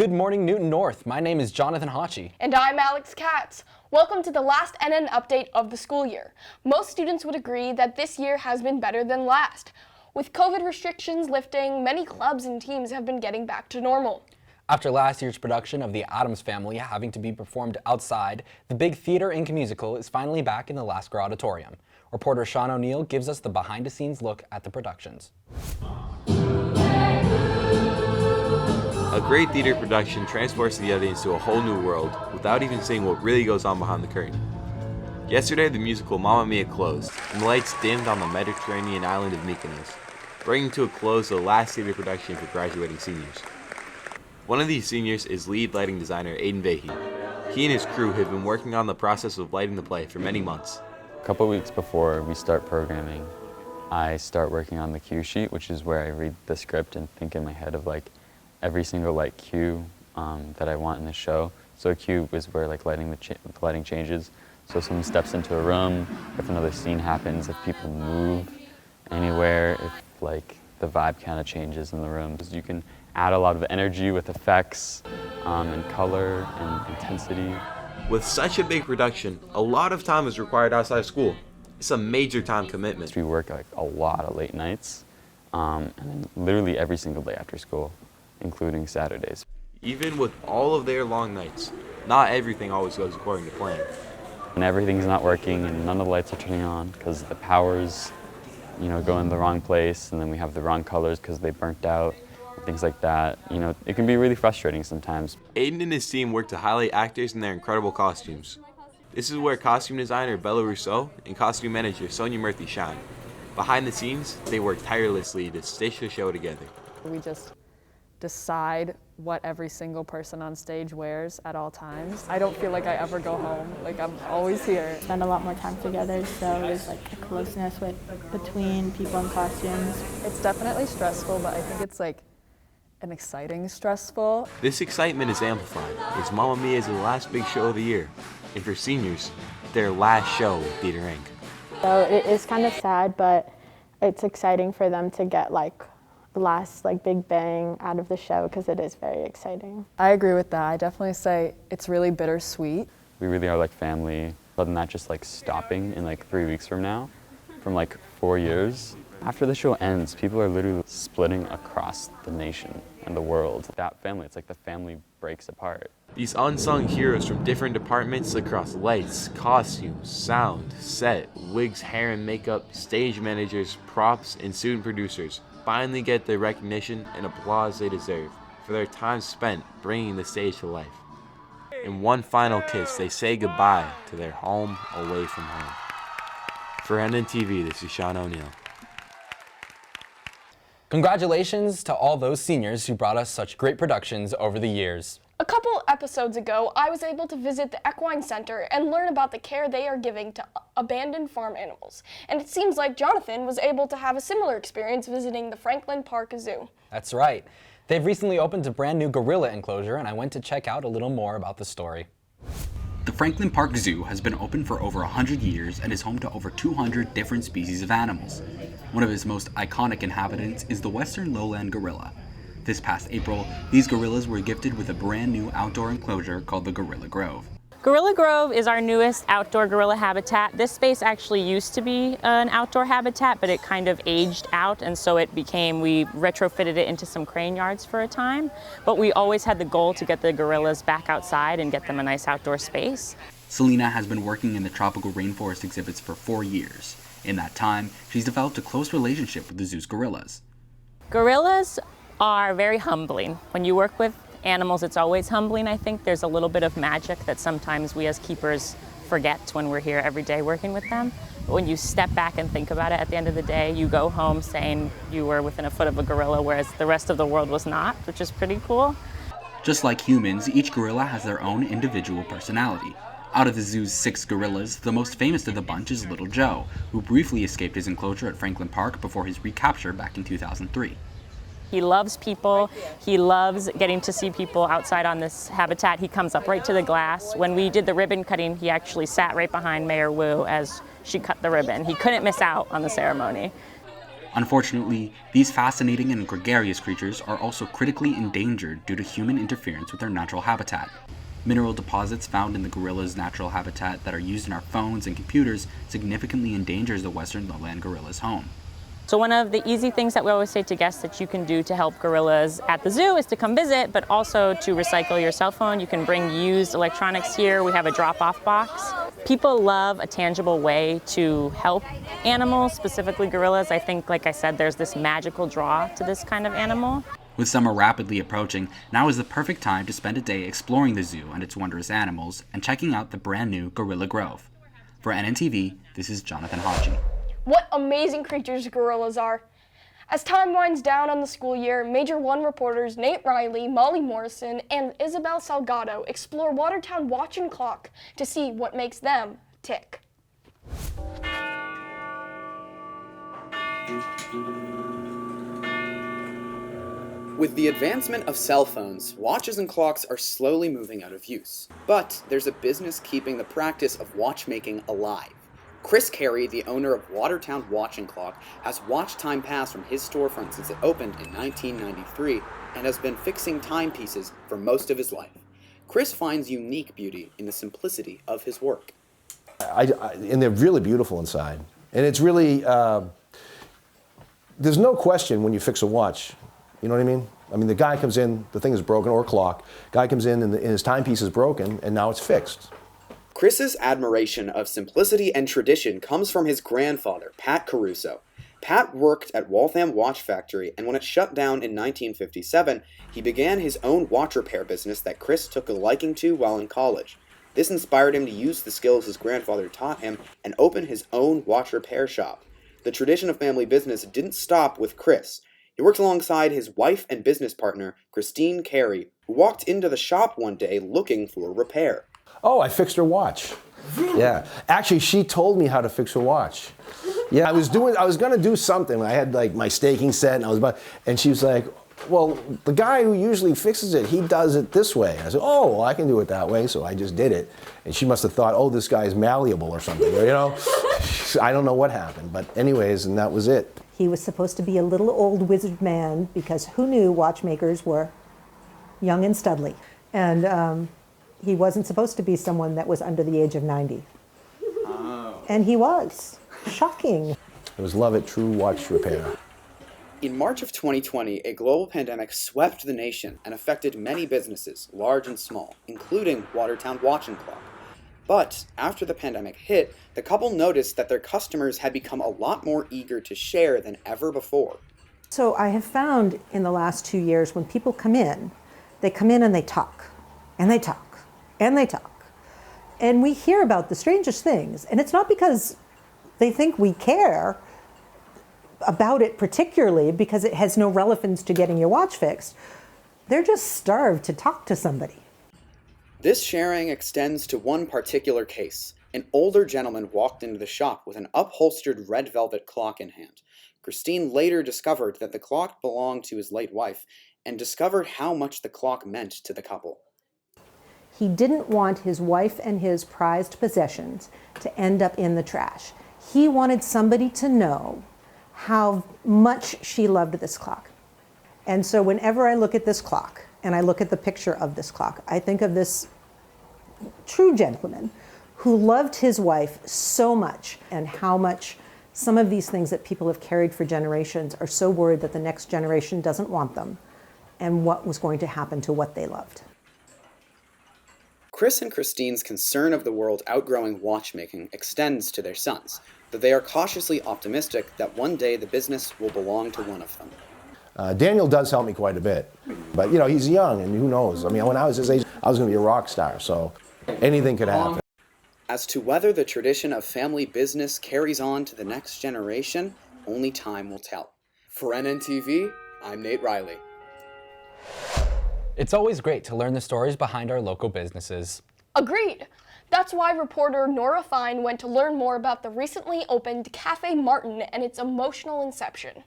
Good morning, Newton North. My name is Jonathan Hacsi. And I'm Alex Katz. Welcome to the last NN update of the school year. Most students would agree that this year has been better than last. With COVID restrictions lifting, many clubs and teams have been getting back to normal. After last year's production of The Addams Family having to be performed outside, the Big Theater Inc. musical is finally back in the Lasker Auditorium. Reporter Sean O'Neill gives us the behind-the-scenes look at the productions. A great theater production transports the audience to a whole new world without even seeing what really goes on behind the curtain. Yesterday, the musical Mamma Mia closed, and the lights dimmed on the Mediterranean island of Mykonos, bringing to a close the last theater production for graduating seniors. One of these seniors is lead lighting designer Aidan. He and his crew have been working on the process of lighting the play for many months. A couple weeks before we start programming, I start working on the cue sheet, which is where I read the script and think in my head of every single cue that I want in the show. So a cue is where lighting changes. So if someone steps into a room, if another scene happens, if people move anywhere, if the vibe kind of changes in the room. You can add a lot of energy with effects and color and intensity. With such a big production, a lot of time is required outside of school. It's a major time commitment. We work a lot of late nights and then literally every single day after school, including Saturdays. Even with all of their long nights, not everything always goes according to plan. When everything's not working and none of the lights are turning on because the powers, go in the wrong place, and then we have the wrong colors because they burnt out, and things like that. It can be really frustrating sometimes. Aidan and his team work to highlight actors and their incredible costumes. This is where costume designer Bella Rousseau and costume manager Sonia Murthy shine. Behind the scenes, they work tirelessly to stitch the show together. We just decide what every single person on stage wears at all times. I don't feel like I ever go home. I'm always here. Spend a lot more time together, so there's a closeness between people and costumes. It's definitely stressful, but I think it's an exciting stressful. This excitement is amplified as Mamma Mia is the last big show of the year, and for seniors, their last show with Theater Inc. So it is kind of sad, but it's exciting for them to get the last big bang out of the show because it is very exciting. I agree with that. I definitely say it's really bittersweet. We really are family, other than that just stopping in 3 weeks from now, from 4 years. After the show ends, people are literally splitting across the nation and the world. That family, it's the family breaks apart. These unsung heroes from different departments across lights, costumes, sound, set, wigs, hair and makeup, stage managers, props, and student producers finally get the recognition and applause they deserve for their time spent bringing the stage to life. In one final kiss, they say goodbye to their home away from home. For NN TV, this is Sean O'Neill. Congratulations to all those seniors who brought us such great productions over the years. A couple episodes ago, I was able to visit the Equine Center and learn about the care they are giving to abandoned farm animals. And it seems like Jonathan was able to have a similar experience visiting the Franklin Park Zoo. That's right. They've recently opened a brand new gorilla enclosure, and I went to check out a little more about the story. The Franklin Park Zoo has been open for over 100 years and is home to over 200 different species of animals. One of its most iconic inhabitants is the western lowland gorilla. This past April, these gorillas were gifted with a brand new outdoor enclosure called the Gorilla Grove. Gorilla Grove is our newest outdoor gorilla habitat. This space actually used to be an outdoor habitat, but it kind of aged out, and so we retrofitted it into some crane yards for a time. But we always had the goal to get the gorillas back outside and get them a nice outdoor space. Selena has been working in the tropical rainforest exhibits for 4 years. In that time, she's developed a close relationship with the zoo's gorillas. Gorillas are very humbling. When you work with animals, it's always humbling. I think there's a little bit of magic that sometimes we as keepers forget when we're here every day working with them. But when you step back and think about it, at the end of the day, you go home saying you were within a foot of a gorilla, whereas the rest of the world was not, which is pretty cool. Just like humans, each gorilla has their own individual personality. Out of the zoo's 6 gorillas, the most famous of the bunch is Little Joe, who briefly escaped his enclosure at Franklin Park before his recapture back in 2003. He loves people. He loves getting to see people outside on this habitat. He comes up right to the glass. When we did the ribbon cutting, he actually sat right behind Mayor Wu as she cut the ribbon. He couldn't miss out on the ceremony. Unfortunately, these fascinating and gregarious creatures are also critically endangered due to human interference with their natural habitat. Mineral deposits found in the gorilla's natural habitat that are used in our phones and computers significantly endangers the western lowland gorilla's home. So one of the easy things that we always say to guests that you can do to help gorillas at the zoo is to come visit, but also to recycle your cell phone. You can bring used electronics here. We have a drop-off box. People love a tangible way to help animals, specifically gorillas. I think, like I said, there's this magical draw to this kind of animal. With summer rapidly approaching, now is the perfect time to spend a day exploring the zoo and its wondrous animals and checking out the brand new Gorilla Grove. For NNTV, this is Jonathan Hacsi. What amazing creatures gorillas are. As time winds down on the school year, Major 1 reporters Nate Riley, Molly Morrison, and Isabel Salgado explore Watertown Watch and Clock to see what makes them tick. With the advancement of cell phones, watches and clocks are slowly moving out of use. But there's a business keeping the practice of watchmaking alive. Chris Carey, the owner of Watertown Watch and Clock, has watched time pass from his storefront since it opened in 1993 and has been fixing timepieces for most of his life. Chris finds unique beauty in the simplicity of his work. And they're really beautiful inside. And it's really, there's no question when you fix a watch, you know what I mean? I mean, the guy comes in, the thing is broken, or a clock. Guy comes in and his timepiece is broken, and now it's fixed. Chris's admiration of simplicity and tradition comes from his grandfather, Pat Caruso. Pat worked at Waltham Watch Factory, and when it shut down in 1957, he began his own watch repair business that Chris took a liking to while in college. This inspired him to use the skills his grandfather taught him and open his own watch repair shop. The tradition of family business didn't stop with Chris. He worked alongside his wife and business partner, Christine Carey, who walked into the shop one day looking for a repair. Oh, I fixed her watch. Yeah. Actually, she told me how to fix her watch. Yeah, I was gonna do something. I had like my staking set and she was like, well, the guy who usually fixes it, he does it this way. I said, oh, well, I can do it that way. So I just did it. And she must have thought, oh, this guy's malleable or something, you know? I don't know what happened, but anyways, and that was it. He was supposed to be a little old wizard man because who knew watchmakers were young and studly. And he wasn't supposed to be someone that was under the age of 90. Oh. And he was. Shocking. It was love at True Watch Repair. In March of 2020, a global pandemic swept the nation and affected many businesses, large and small, including Watertown Watch and Clock. But after the pandemic hit, the couple noticed that their customers had become a lot more eager to share than ever before. So I have found in the last 2 years when people come in, they come in and they talk, and they talk, and they talk. And we hear about the strangest things, and it's not because they think we care about it particularly because it has no relevance to getting your watch fixed. They're just starved to talk to somebody. This sharing extends to one particular case. An older gentleman walked into the shop with an upholstered red velvet clock in hand. Christine later discovered that the clock belonged to his late wife and discovered how much the clock meant to the couple. He didn't want his wife and his prized possessions to end up in the trash. He wanted somebody to know how much she loved this clock. And so whenever I look at this clock and I look at the picture of this clock, I think of this true gentleman who loved his wife so much, and how much some of these things that people have carried for generations are so worried that the next generation doesn't want them, and what was going to happen to what they loved. Chris and Christine's concern of the world outgrowing watchmaking extends to their sons, though they are cautiously optimistic that one day the business will belong to one of them. Daniel does help me quite a bit, but you know, he's young and who knows? I mean, when I was his age, I was going to be a rock star, so anything could happen. As to whether the tradition of family business carries on to the next generation, only time will tell. For NNTV, I'm Nate Riley. It's always great to learn the stories behind our local businesses. Agreed. That's why reporter Nora Fine went to learn more about the recently opened Cafe Martin and its emotional inception.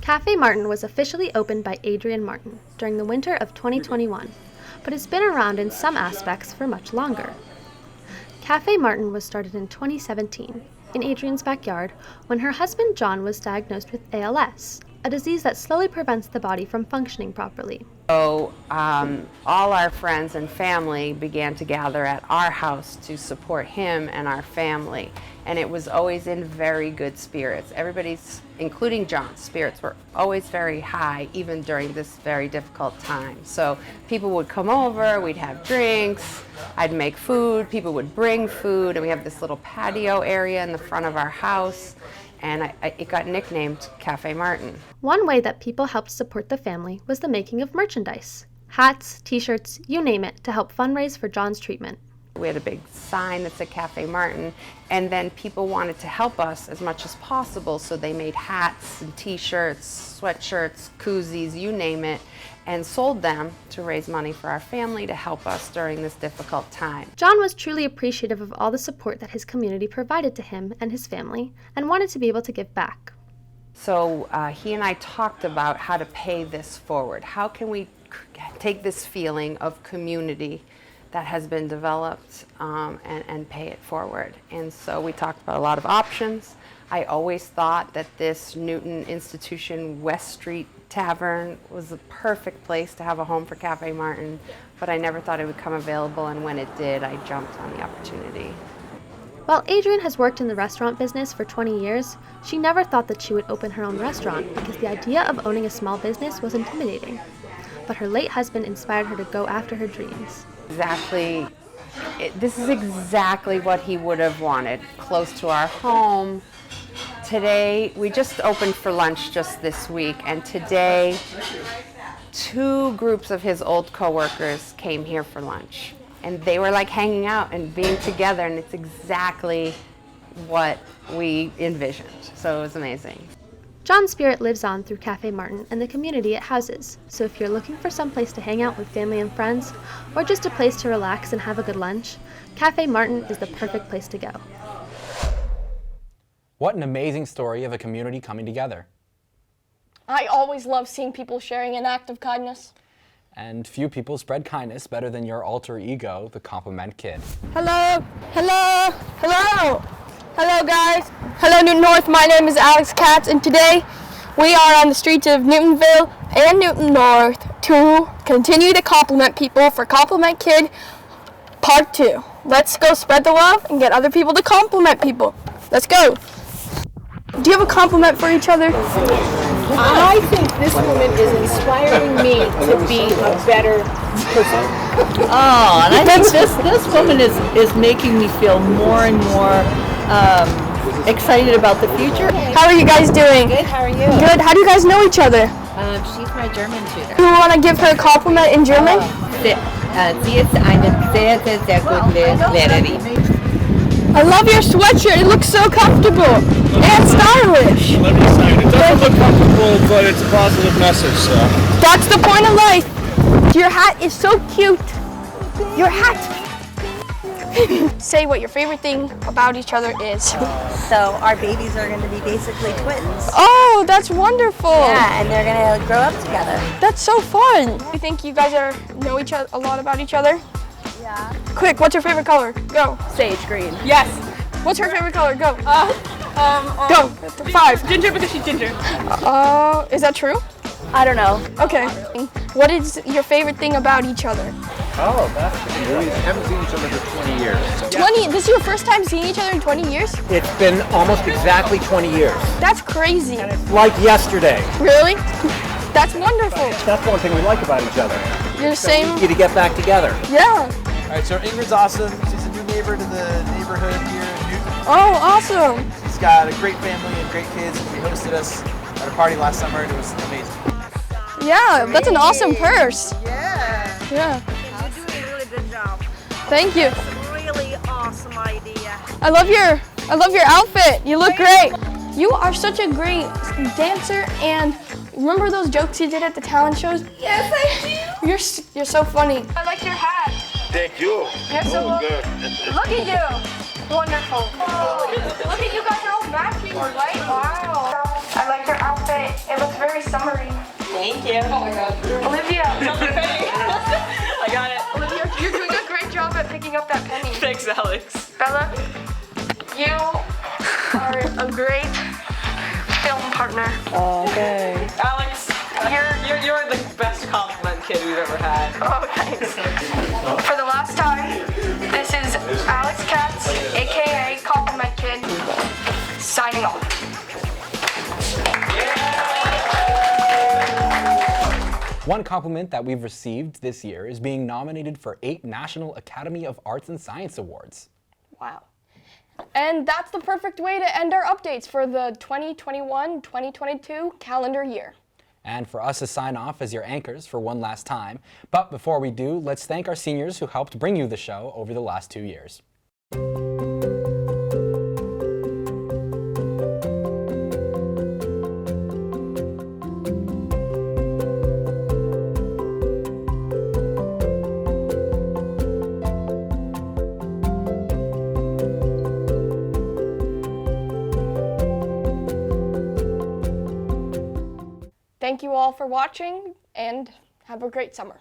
Cafe Martin was officially opened by Adrian Martin during the winter of 2021, but it's been around in some aspects for much longer. Cafe Martin was started in 2017 in Adrian's backyard when her husband John was diagnosed with ALS, a disease that slowly prevents the body from functioning properly. So all our friends and family began to gather at our house to support him and our family. And it was always in very good spirits. Everybody's, including John's, spirits were always very high, even during this very difficult time. So people would come over, we'd have drinks, I'd make food, people would bring food, and we have this little patio area in the front of our house. And it got nicknamed Cafe Martin. One way that people helped support the family was the making of merchandise. Hats, t-shirts, you name it, to help fundraise for John's treatment. We had a big sign that said Cafe Martin, and then people wanted to help us as much as possible, so they made hats and t-shirts, sweatshirts, koozies, you name it, and sold them to raise money for our family to help us during this difficult time. John was truly appreciative of all the support that his community provided to him and his family, and wanted to be able to give back. So he and I talked about how to pay this forward. How can we take this feeling of community that has been developed and pay it forward? And so we talked about a lot of options. I always thought that this Newton Institution West Street Tavern was the perfect place to have a home for Cafe Martin, but I never thought it would come available, and when it did, I jumped on the opportunity. While Adrian has worked in the restaurant business for 20 years, she never thought that she would open her own restaurant because the idea of owning a small business was intimidating. But her late husband inspired her to go after her dreams. This is exactly what he would have wanted, close to our home. Today, we just opened for lunch just this week, and today 2 groups of his old coworkers came here for lunch. And they were like hanging out and being together, and it's exactly what we envisioned. So it was amazing. John's spirit lives on through Cafe Martin and the community it houses. So if you're looking for some place to hang out with family and friends, or just a place to relax and have a good lunch, Cafe Martin is the perfect place to go. What an amazing story of a community coming together. I always love seeing people sharing an act of kindness. And few people spread kindness better than your alter ego, the Compliment Kid. Hello, hello, hello. Hello guys. Hello Newton North, my name is Alex Katz, and today we are on the streets of Newtonville and Newton North to continue to compliment people for Compliment Kid Part 2. Let's go spread the love and get other people to compliment people. Let's go. Do you have a compliment for each other? I think this woman is inspiring me to be a better person. Oh, and I think this woman is making me feel more and more excited about the future. How are you guys doing? Good, how are you? Good. How do you guys know each other? She's my German tutor. Do you want to give her a compliment in German? Sie ist eine sehr, sehr, sehr gute Lehrerin. I love your sweatshirt. It looks so comfortable and stylish. Let me say, it doesn't look comfortable, but it's a positive message, so. That's the point of life. Your hat is so cute. Your hat. Say what your favorite thing about each other is. So our babies are going to be basically twins. Oh, that's wonderful. Yeah, and they're going to grow up together. That's so fun. You think you guys know each other a lot about each other? Yeah. Quick, what's your favorite color? Go. Sage green. Yes. What's her favorite color? Go. Go. 5. Ginger, because she's ginger. Is that true? I don't know. Okay. What is your favorite thing about each other? Oh, that's good. We haven't seen each other for 20 years. So. 20? This is your first time seeing each other in 20 years? It's been almost exactly 20 years. That's crazy. Like yesterday. Really? That's wonderful. That's one thing we like about each other. You're the same. You to get back together. Yeah. All right, so Ingrid's awesome. She's a new neighbor to the neighborhood here in Newton. Oh, awesome. She's got a great family and great kids. She hosted us at a party last summer, and it was amazing. Yeah, that's an awesome purse. Yeah. Yeah. You're doing a really good job. Thank you. That's a really awesome idea. I love your outfit. You look great. You are such a great dancer, and remember those jokes you did at the talent shows? Yes, I do. You're so funny. I like your hat. Thank you. You're so good. Look at you. Wonderful. Look at you guys are all matching, right? Wow. I like your outfit. It looks very summery. Thank you. Oh my God. Olivia. I got it. Olivia, you're doing a great job at picking up that penny. Thanks, Alex. Bella, you are a great film partner. Okay. Alex, you're the best compliment kid we've ever had. Oh, thanks. For the last time, this is Alex Katz, aka Compliment Kid, signing off. One compliment that we've received this year is being nominated for 8 National Academy of Arts and Science Awards. Wow. And that's the perfect way to end our updates for the 2021-2022 calendar year. And for us to sign off as your anchors for one last time. But before we do, let's thank our seniors who helped bring you the show over the last 2 years. Thank you all for watching, and have a great summer.